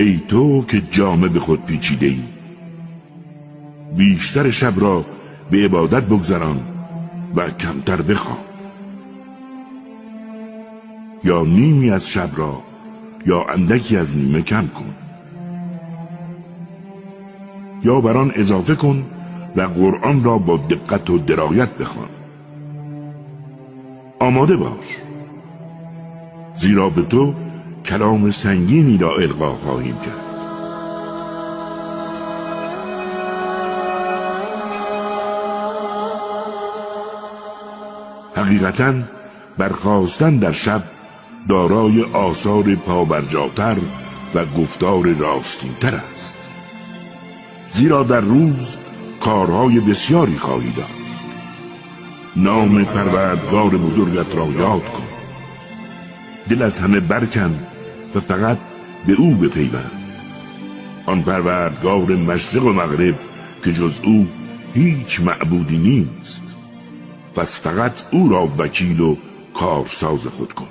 ای تو که جامه به خود پیچیده ای، بیشتر شب را به عبادت بگذران و کمتر بخواب. یا نیمی از شب را یا اندکی از نیمه کم کن، یا بر آن اضافه کن و قرآن را با دقت و درایت بخوان. آماده باش، زیرا به تو کلام سنگینی را القا خواهیم کرد. حقیقتاً برخاستن در شب دارای آثار پابرجاتر و گفتار راستین‌تر است، زیرا در روز کارهای بسیاری خواهی داشت. نام پروردگار بزرگت را یاد کن، دل از همه برکن و فقط به او بپیوند، آن پروردگار مشرق و مغرب که جز او هیچ معبودی نیست. پس فقط او را وکیل و کارساز خود کن.